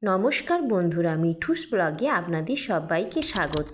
নমস্কার বন্ধুরা, মিঠুস ব্লগে আপনাদের সবাইকে স্বাগত।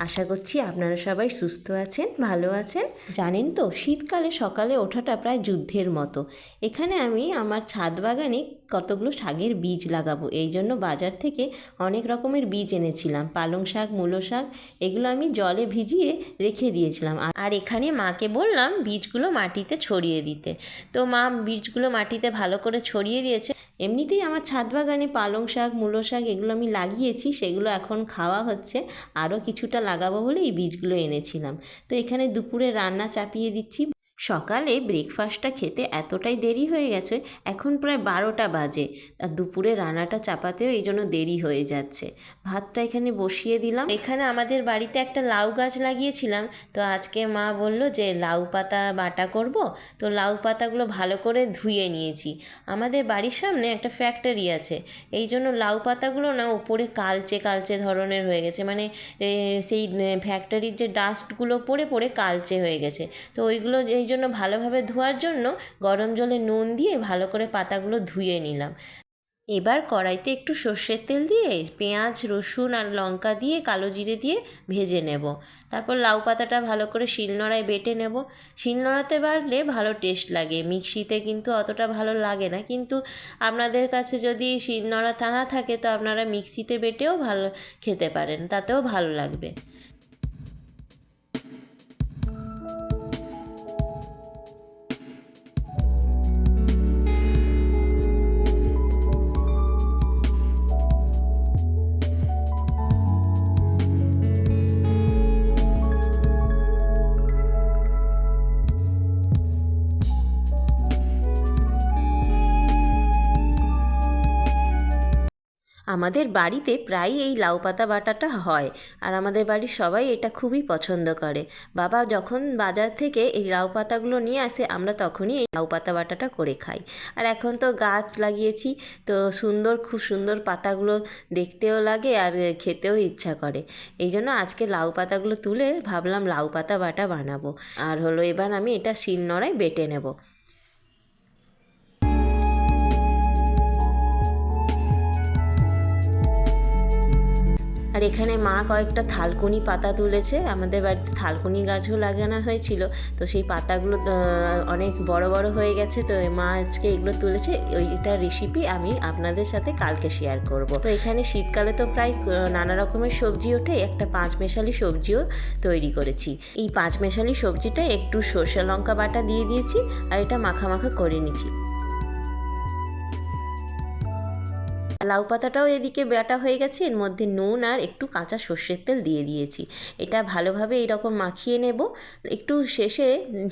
আশা করছি আপনারা সবাই সুস্থ আছেন, ভালো আছেন। জানেন তো, শীতকালে সকালে ওঠাটা প্রায় যুদ্ধের মতো। এখানে আমি আমার ছাদ বাগানে কতগুলো শাকের বীজ লাগাবো, এই জন্য বাজার থেকে অনেক রকমের বীজ এনেছিলাম। পালং শাক, মূলো শাক, এগুলো আমি জলে ভিজিয়ে রেখে দিয়েছিলাম। আর এখানে মাকে বললাম বীজগুলো মাটিতে ছড়িয়ে দিতে। তো মা বীজগুলো মাটিতে ভালো করে ছড়িয়ে দিয়েছে। এমনিতেই আমার ছাদ বাগানে পালং শাক, মূলো শাক এগুলো আমি লাগিয়েছি, সেগুলো এখন খাওয়া হচ্ছে। আরও কিছুটা লাগাবো বলে এই বীজগুলো এনেছিলাম। তো এখানে দুপুরে রান্না চাপিয়ে দিচ্ছি। সকালে ব্রেকফাস্টটা খেতে এতটাই দেরি হয়ে গেছে, এখন প্রায় 12টা বাজে। আর দুপুরে রান্নাটা চাপাতেও এই জন্য দেরি হয়ে যাচ্ছে। ভাতটা এখানে বসিয়ে দিলাম। এখানে আমাদের বাড়িতে একটা লাউ গাছ লাগিয়েছিলাম, তো আজকে মা বলল যে লাউ পাতা বাটা করব। তো লাউ পাতাগুলো ভালো করে ধুয়ে নিয়েছি। আমাদের বাড়ির সামনে একটা ফ্যাক্টরি আছে, এই জন্য লাউ পাতাগুলো না উপরে কালচে কালচে ধরনের হয়ে গেছে, মানে সেই ফ্যাক্টরির যে ডাস্টগুলো পড়ে পড়ে কালচে হয়ে গেছে। তো ওইগুলো এই জন্য ভালোভাবে ধোয়ার জন্য গরম জলে নুন দিয়ে ভালো করে পাতাগুলো ধুয়ে নিলাম। এবার কড়াইতে একটু সর্ষের তেল দিয়ে পেঁয়াজ, রসুন আর লঙ্কা দিয়ে কালো জিরে দিয়ে ভেজে নেব। তারপর লাউ পাতাটা ভালো করে শিলনোড়ায় বেটে নেব। শিলনোড়াতে বাটলে ভালো টেস্ট লাগে, মিক্সিতে কিন্তু অতটা ভালো লাগে না। কিন্তু আপনাদের কাছে যদি শিলনোড়া না থাকে তো আপনারা মিক্সিতে বেটেও ভালো খেতে পারেন, তাতেও ভালো লাগবে। আমাদের বাড়িতে প্রায়ই এই লাউ পাতা বাটাটা হয়, আর আমাদের বাড়ির সবাই এটা খুবই পছন্দ করে। বাবা যখন বাজার থেকে এই লাউ পাতাগুলো নিয়ে আসে, আমরা তখনই এই লাউ পাতা বাটাটা করে খাই। আর এখন তো গাছ লাগিয়েছি, তো খুব সুন্দর পাতাগুলো দেখতেও লাগে আর খেতেও ইচ্ছা করে। এই জন্য আজকে লাউ পাতাগুলো তুলে ভাবলাম লাউ পাতা বাটা বানাবো। আর এবার আমি এটা শিলনোড়ায় বেটে নেব। আর এখানে মা কয়েকটা থালকুনি পাতা তুলেছে। আমাদের বাড়িতে থালকুনি গাছও লাগানো হয়েছিল, তো সেই পাতাগুলো অনেক বড় বড় হয়ে গেছে। তো মা আজকে এগুলো তুলেছে, ওইটার রেসিপি আমি আপনাদের সাথে কালকে শেয়ার করব। তো এখানে শীতকালে তো প্রায় নানা রকমের সবজি ওঠে, একটা পাঁচমেশালি সবজিও তৈরি করেছি। এই পাঁচমেশালি সবজিটা একটু সর্ষে লঙ্কা বাটা দিয়ে দিয়েছি, আর এটা মাখা মাখা করে নিচ্ছি। লাউ পাতাটাও এদিকে বাটা হয়ে গেছে, এর মধ্যে নুন আর একটু কাঁচা সর্ষের তেল দিয়ে দিয়েছি। এটা ভালোভাবে এইরকম মাখিয়ে নেব। একটু শেষে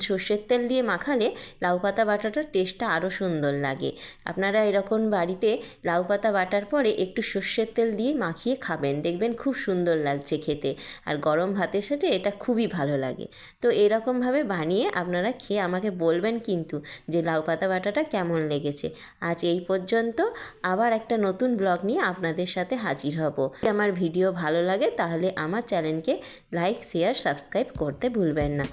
সর্ষের তেল দিয়ে মাখালে লাউ পাতা বাটাটার টেস্টটা আরও সুন্দর লাগে। আপনারা এরকম বাড়িতে লাউ পাতা বাটার পরে একটু সর্ষের তেল দিয়ে মাখিয়ে খাবেন, দেখবেন খুব সুন্দর লাগছে খেতে। আর গরম ভাতের সাথে এটা খুবই ভালো লাগে। তো এরকমভাবে বানিয়ে আপনারা খেয়ে আমাকে বলবেন কিন্তু যে লাউ পাতা বাটাটা কেমন লেগেছে। আজ এই পর্যন্ত, আবার একটা নতুন ব্লগ নিয়ে আপনাদের সাথে হাজির হব। আমার ভিডিও ভালো লাগে তাহলে আমার চ্যানেলকে লাইক, শেয়ার, সাবস্ক্রাইব করতে ভুলবেন না।